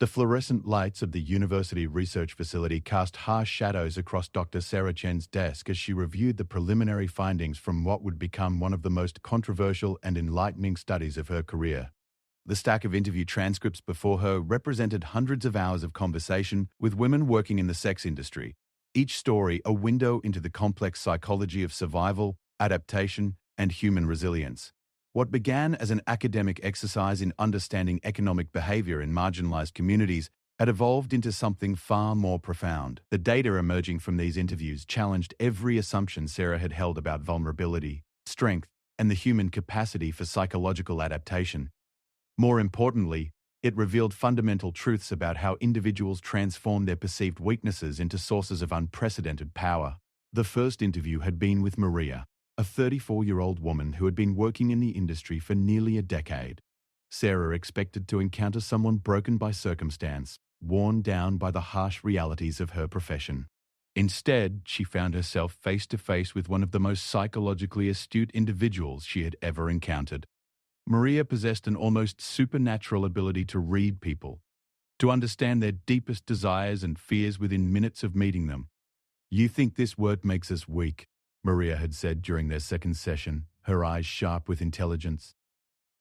The fluorescent lights of the university research facility cast harsh shadows across Dr. Sarah Chen's desk as she reviewed the preliminary findings from what would become one of the most controversial and enlightening studies of her career. The stack of interview transcripts before her represented hundreds of hours of conversation with women working in the sex industry, each story a window into the complex psychology of survival, adaptation, and human resilience. What began as an academic exercise in understanding economic behavior in marginalized communities had evolved into something far more profound. The data emerging from these interviews challenged every assumption Sarah had held about vulnerability, strength, and the human capacity for psychological adaptation. More importantly, it revealed fundamental truths about how individuals transform their perceived weaknesses into sources of unprecedented power. The first interview had been with Maria, a 34-year-old woman who had been working in the industry for nearly a decade. Sarah expected to encounter someone broken by circumstance, worn down by the harsh realities of her profession. Instead, she found herself face to face with one of the most psychologically astute individuals she had ever encountered. Maria possessed an almost supernatural ability to read people, to understand their deepest desires and fears within minutes of meeting them. "You think this work makes us weak," Maria had said during their second session, her eyes sharp with intelligence.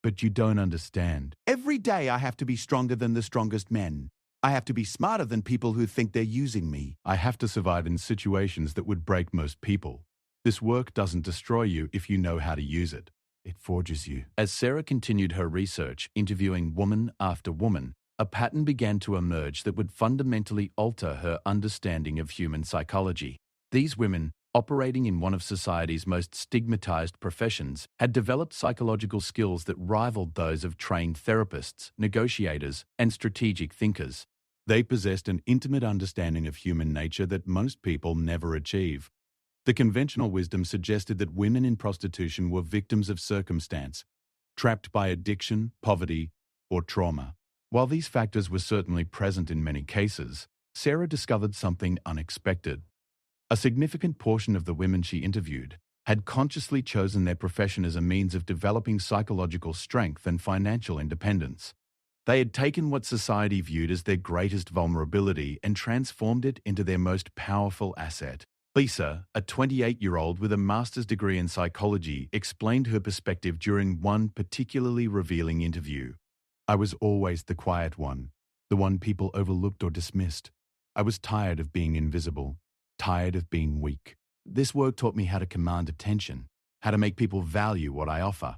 "But you don't understand. Every day I have to be stronger than the strongest men. I have to be smarter than people who think they're using me. I have to survive in situations that would break most people. This work doesn't destroy you if you know how to use it. It forges you." As Sarah continued her research, interviewing woman after woman, a pattern began to emerge that would fundamentally alter her understanding of human psychology. These women, operating in one of society's most stigmatized professions, had developed psychological skills that rivaled those of trained therapists, negotiators, and strategic thinkers. They possessed an intimate understanding of human nature that most people never achieve. The conventional wisdom suggested that women in prostitution were victims of circumstance, trapped by addiction, poverty, or trauma. While these factors were certainly present in many cases, Sarah discovered something unexpected. A significant portion of the women she interviewed had consciously chosen their profession as a means of developing psychological strength and financial independence. They had taken what society viewed as their greatest vulnerability and transformed it into their most powerful asset. Lisa, a 28-year-old with a master's degree in psychology, explained her perspective during one particularly revealing interview. "I was always the quiet one, the one people overlooked or dismissed. I was tired of being invisible, tired of being weak. This work taught me how to command attention, how to make people value what I offer.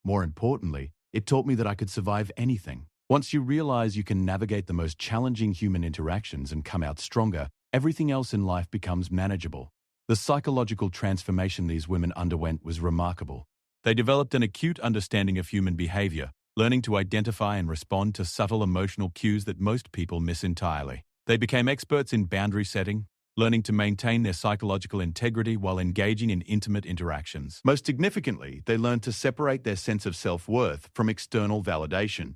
More importantly, it taught me that I could survive anything. Once you realize you can navigate the most challenging human interactions and come out stronger, everything else in life becomes manageable." The psychological transformation these women underwent was remarkable. They developed an acute understanding of human behavior, learning to identify and respond to subtle emotional cues that most people miss entirely. They became experts in boundary setting, learning to maintain their psychological integrity while engaging in intimate interactions. Most significantly, they learned to separate their sense of self-worth from external validation,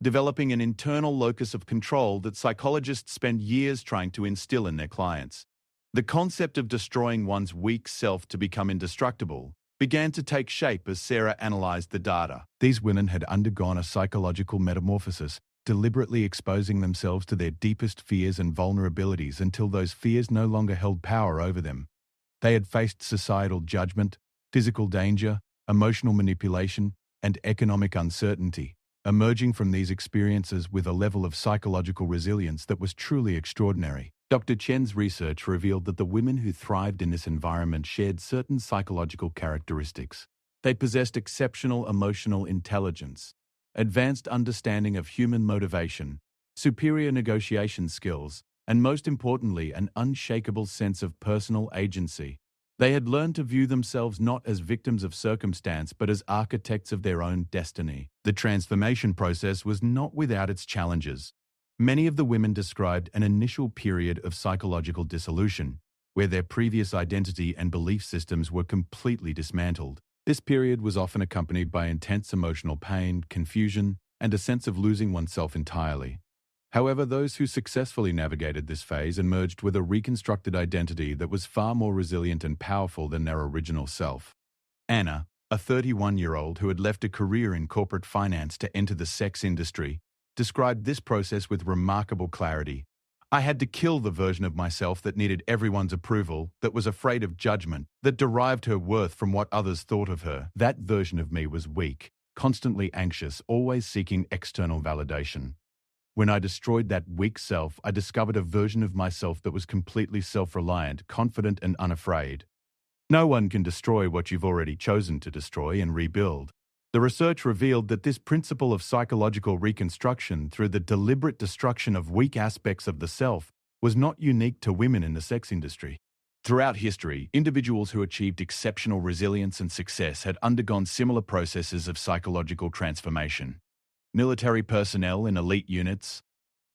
developing an internal locus of control that psychologists spend years trying to instill in their clients. The concept of destroying one's weak self to become indestructible began to take shape as Sarah analyzed the data. These women had undergone a psychological metamorphosis, deliberately exposing themselves to their deepest fears and vulnerabilities until those fears no longer held power over them. They had faced societal judgment, physical danger, emotional manipulation, and economic uncertainty, emerging from these experiences with a level of psychological resilience that was truly extraordinary. Dr. Chen's research revealed that the women who thrived in this environment shared certain psychological characteristics. They possessed exceptional emotional intelligence, advanced understanding of human motivation, superior negotiation skills, and most importantly, an unshakable sense of personal agency. They had learned to view themselves not as victims of circumstance but as architects of their own destiny. The transformation process was not without its challenges. Many of the women described an initial period of psychological dissolution, where their previous identity and belief systems were completely dismantled. This period was often accompanied by intense emotional pain, confusion, and a sense of losing oneself entirely. However, those who successfully navigated this phase emerged with a reconstructed identity that was far more resilient and powerful than their original self. Anna, a 31-year-old who had left a career in corporate finance to enter the sex industry, described this process with remarkable clarity. I had to kill the version of myself that needed everyone's approval, that was afraid of judgment, that derived her worth from what others thought of her. That version of me was weak, constantly anxious, always seeking external validation. When I destroyed that weak self, I discovered a version of myself that was completely self-reliant, confident, and unafraid. No one can destroy what you've already chosen to destroy and rebuild. The research revealed that this principle of psychological reconstruction through the deliberate destruction of weak aspects of the self was not unique to women in the sex industry. Throughout history, individuals who achieved exceptional resilience and success had undergone similar processes of psychological transformation. Military personnel in elite units,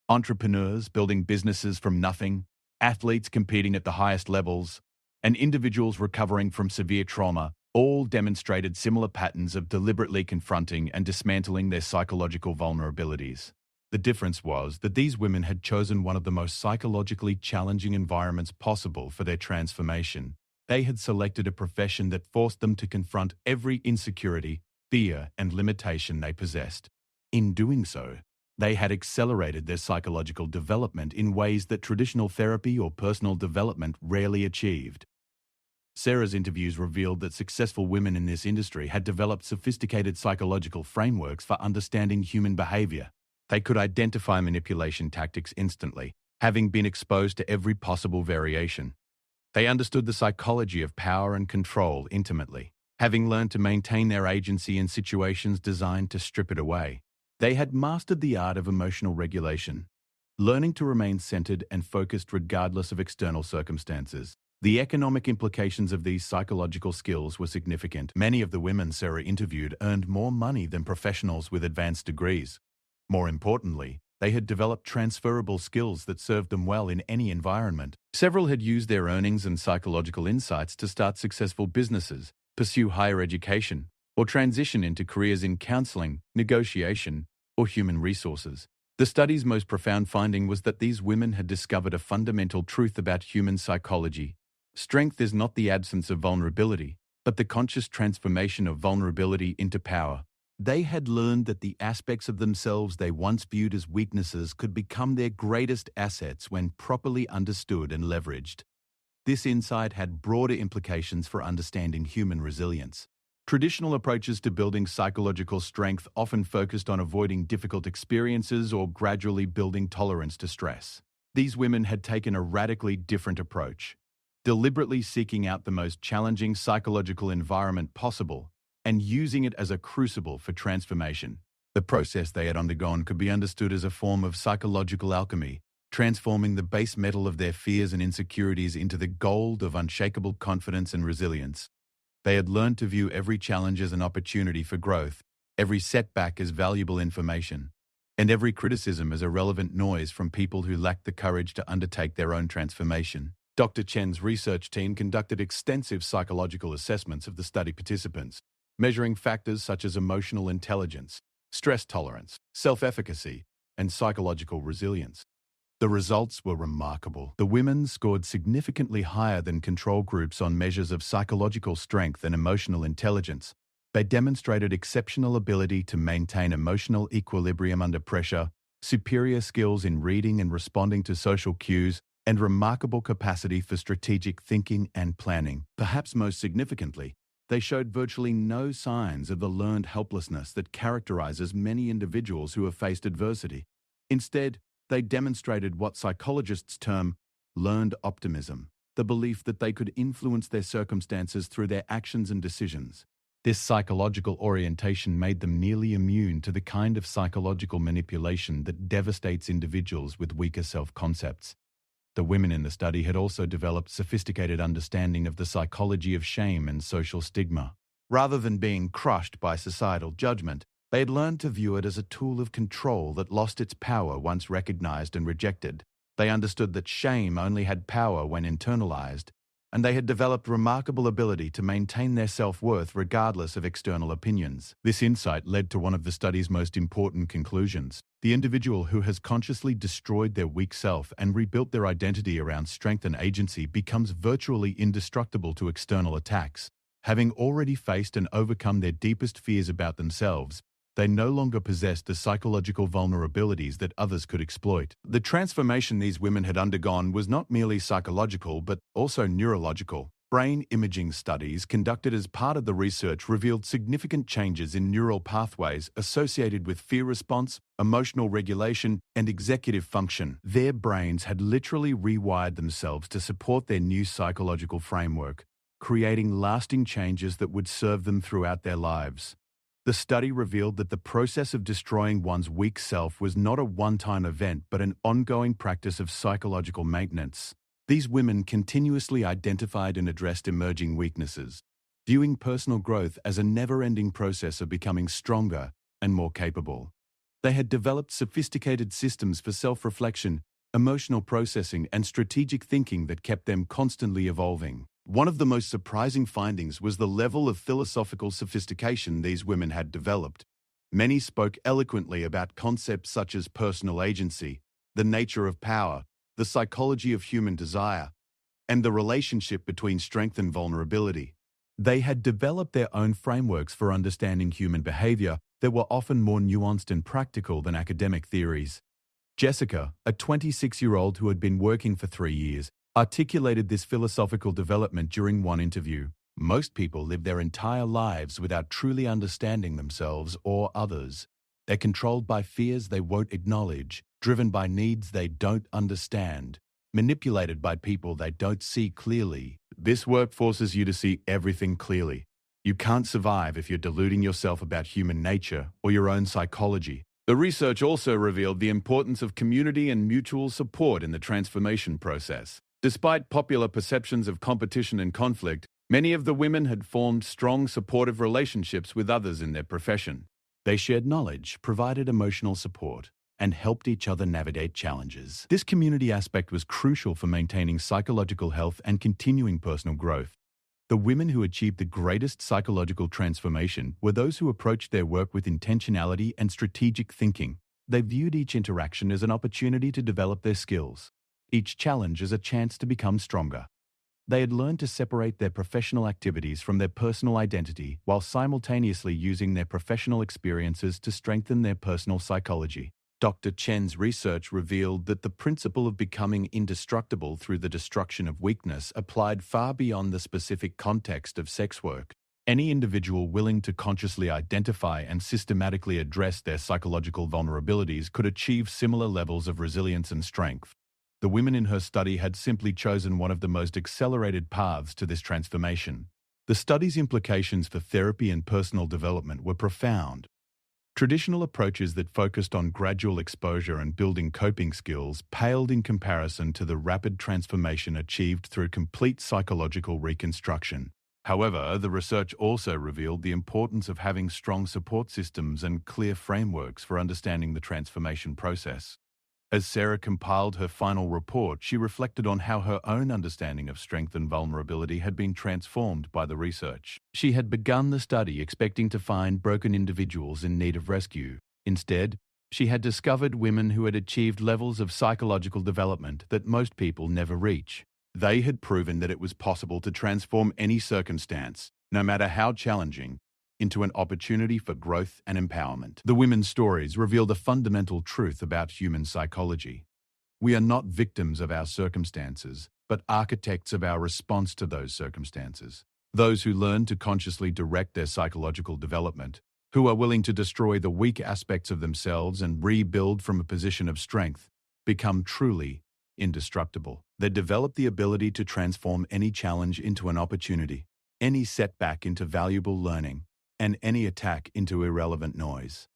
entrepreneurs building businesses from nothing, athletes competing at the highest levels, and individuals recovering from severe trauma all demonstrated similar patterns of deliberately confronting and dismantling their psychological vulnerabilities. The difference was that these women had chosen one of the most psychologically challenging environments possible for their transformation. They had selected a profession that forced them to confront every insecurity, fear, and limitation they possessed. In doing so, they had accelerated their psychological development in ways that traditional therapy or personal development rarely achieved. Sarah's interviews revealed that successful women in this industry had developed sophisticated psychological frameworks for understanding human behavior. They could identify manipulation tactics instantly, having been exposed to every possible variation. They understood the psychology of power and control intimately, having learned to maintain their agency in situations designed to strip it away. They had mastered the art of emotional regulation, learning to remain centered and focused regardless of external circumstances. The economic implications of these psychological skills were significant. Many of the women Sarah interviewed earned more money than professionals with advanced degrees. More importantly, they had developed transferable skills that served them well in any environment. Several had used their earnings and psychological insights to start successful businesses, pursue higher education, or transition into careers in counseling, negotiation, or human resources. The study's most profound finding was that these women had discovered a fundamental truth about human psychology. Strength is not the absence of vulnerability, but the conscious transformation of vulnerability into power. They had learned that the aspects of themselves they once viewed as weaknesses could become their greatest assets when properly understood and leveraged. This insight had broader implications for understanding human resilience. Traditional approaches to building psychological strength often focused on avoiding difficult experiences or gradually building tolerance to stress. These women had taken a radically different approach, deliberately seeking out the most challenging psychological environment possible and using it as a crucible for transformation. The process they had undergone could be understood as a form of psychological alchemy, transforming the base metal of their fears and insecurities into the gold of unshakable confidence and resilience. They had learned to view every challenge as an opportunity for growth, every setback as valuable information, and every criticism as irrelevant noise from people who lacked the courage to undertake their own transformation. Dr. Chen's research team conducted extensive psychological assessments of the study participants, measuring factors such as emotional intelligence, stress tolerance, self-efficacy, and psychological resilience. The results were remarkable. The women scored significantly higher than control groups on measures of psychological strength and emotional intelligence. They demonstrated exceptional ability to maintain emotional equilibrium under pressure, superior skills in reading and responding to social cues, and remarkable capacity for strategic thinking and planning. Perhaps most significantly, they showed virtually no signs of the learned helplessness that characterizes many individuals who have faced adversity. Instead, they demonstrated what psychologists term learned optimism, the belief that they could influence their circumstances through their actions and decisions. This psychological orientation made them nearly immune to the kind of psychological manipulation that devastates individuals with weaker self-concepts. The women in the study had also developed sophisticated understanding of the psychology of shame and social stigma. Rather than being crushed by societal judgment, they had learned to view it as a tool of control that lost its power once recognized and rejected. They understood that shame only had power when internalized, and they had developed remarkable ability to maintain their self-worth regardless of external opinions. This insight led to one of the study's most important conclusions. The individual who has consciously destroyed their weak self and rebuilt their identity around strength and agency becomes virtually indestructible to external attacks. Having already faced and overcome their deepest fears about themselves, They no longer possessed the psychological vulnerabilities that others could exploit. The transformation these women had undergone was not merely psychological but also neurological. Brain imaging studies conducted as part of the research revealed significant changes in neural pathways associated with fear response, emotional regulation, and executive function. Their brains had literally rewired themselves to support their new psychological framework, creating lasting changes that would serve them throughout their lives. The study revealed that the process of destroying one's weak self was not a one-time event but an ongoing practice of psychological maintenance. These women continuously identified and addressed emerging weaknesses, viewing personal growth as a never-ending process of becoming stronger and more capable. They had developed sophisticated systems for self-reflection, emotional processing, and strategic thinking that kept them constantly evolving. One of the most surprising findings was the level of philosophical sophistication these women had developed. Many spoke eloquently about concepts such as personal agency, the nature of power, the psychology of human desire, and the relationship between strength and vulnerability. They had developed their own frameworks for understanding human behavior that were often more nuanced and practical than academic theories. Jessica, a 26-year-old who had been working for 3 years, articulated this philosophical development during one interview. Most people live their entire lives without truly understanding themselves or others. They're controlled by fears they won't acknowledge, driven by needs they don't understand, manipulated by people they don't see clearly. This work forces you to see everything clearly. You can't survive if you're deluding yourself about human nature or your own psychology. The research also revealed the importance of community and mutual support in the transformation process. Despite popular perceptions of competition and conflict, many of the women had formed strong, supportive relationships with others in their profession. They shared knowledge, provided emotional support, and helped each other navigate challenges. This community aspect was crucial for maintaining psychological health and continuing personal growth. The women who achieved the greatest psychological transformation were those who approached their work with intentionality and strategic thinking. They viewed each interaction as an opportunity to develop their skills, each challenge as a chance to become stronger. They had learned to separate their professional activities from their personal identity while simultaneously using their professional experiences to strengthen their personal psychology. Dr. Chen's research revealed that the principle of becoming indestructible through the destruction of weakness applied far beyond the specific context of sex work. Any individual willing to consciously identify and systematically address their psychological vulnerabilities could achieve similar levels of resilience and strength. The women in her study had simply chosen one of the most accelerated paths to this transformation. The study's implications for therapy and personal development were profound. Traditional approaches that focused on gradual exposure and building coping skills paled in comparison to the rapid transformation achieved through complete psychological reconstruction. However, the research also revealed the importance of having strong support systems and clear frameworks for understanding the transformation process. As Sarah compiled her final report, she reflected on how her own understanding of strength and vulnerability had been transformed by the research. She had begun the study expecting to find broken individuals in need of rescue. Instead, she had discovered women who had achieved levels of psychological development that most people never reach. They had proven that it was possible to transform any circumstance, no matter how challenging, into an opportunity for growth and empowerment. The women's stories revealed a fundamental truth about human psychology. We are not victims of our circumstances, but architects of our response to those circumstances. Those who learn to consciously direct their psychological development, who are willing to destroy the weak aspects of themselves and rebuild from a position of strength, become truly indestructible. They develop the ability to transform any challenge into an opportunity, any setback into valuable learning, and any attack into irrelevant noise.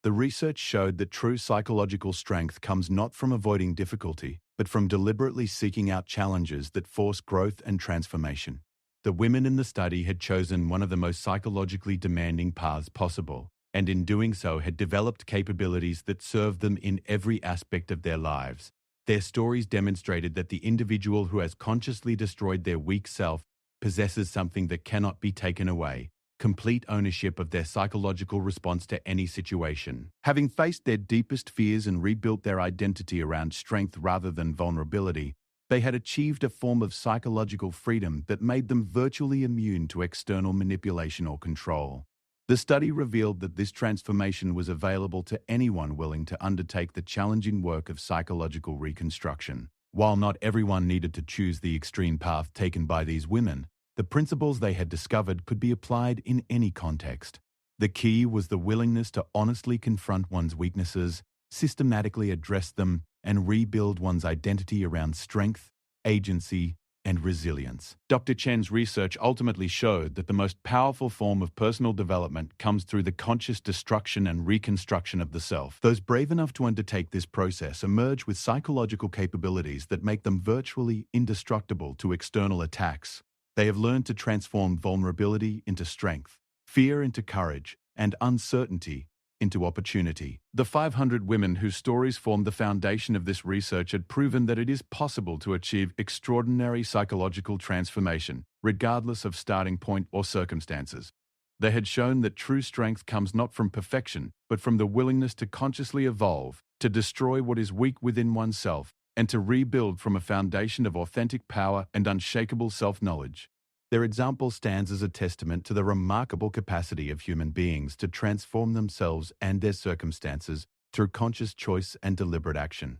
The research showed that true psychological strength comes not from avoiding difficulty, but from deliberately seeking out challenges that force growth and transformation. The women in the study had chosen one of the most psychologically demanding paths possible, and in doing so had developed capabilities that served them in every aspect of their lives. Their stories demonstrated that the individual who has consciously destroyed their weak self possesses something that cannot be taken away: complete ownership of their psychological response to any situation. Having faced their deepest fears and rebuilt their identity around strength rather than vulnerability, they had achieved a form of psychological freedom that made them virtually immune to external manipulation or control. The study revealed that this transformation was available to anyone willing to undertake the challenging work of psychological reconstruction. While not everyone needed to choose the extreme path taken by these women, the principles they had discovered could be applied in any context. The key was the willingness to honestly confront one's weaknesses, systematically address them, and rebuild one's identity around strength, agency, and resilience. Dr. Chen's research ultimately showed that the most powerful form of personal development comes through the conscious destruction and reconstruction of the self. Those brave enough to undertake this process emerge with psychological capabilities that make them virtually indestructible to external attacks. They have learned to transform vulnerability into strength, fear into courage, and uncertainty into opportunity. The 500 women whose stories formed the foundation of this research had proven that it is possible to achieve extraordinary psychological transformation, regardless of starting point or circumstances. They had shown that true strength comes not from perfection, but from the willingness to consciously evolve, to destroy what is weak within oneself, and to rebuild from a foundation of authentic power and unshakable self-knowledge. Their example stands as a testament to the remarkable capacity of human beings to transform themselves and their circumstances through conscious choice and deliberate action.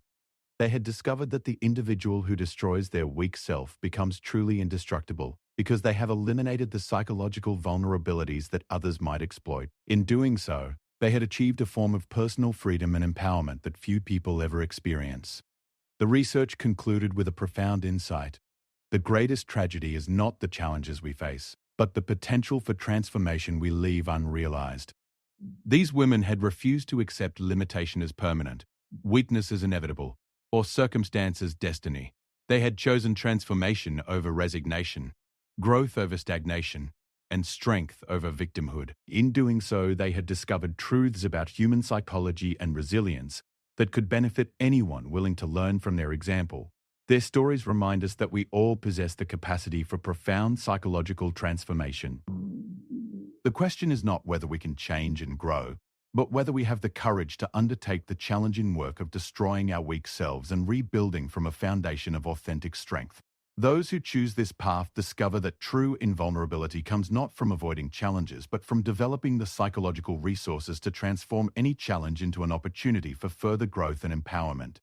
They had discovered that the individual who destroys their weak self becomes truly indestructible because they have eliminated the psychological vulnerabilities that others might exploit. In doing so, they had achieved a form of personal freedom and empowerment that few people ever experience. The research concluded with a profound insight. The greatest tragedy is not the challenges we face, but the potential for transformation we leave unrealized. These women had refused to accept limitation as permanent, weakness as inevitable, or circumstance as destiny. They had chosen transformation over resignation, growth over stagnation, and strength over victimhood. In doing so, they had discovered truths about human psychology and resilience that could benefit anyone willing to learn from their example. Their stories remind us that we all possess the capacity for profound psychological transformation. The question is not whether we can change and grow, but whether we have the courage to undertake the challenging work of destroying our weak selves and rebuilding from a foundation of authentic strength. Those who choose this path discover that true invulnerability comes not from avoiding challenges, but from developing the psychological resources to transform any challenge into an opportunity for further growth and empowerment.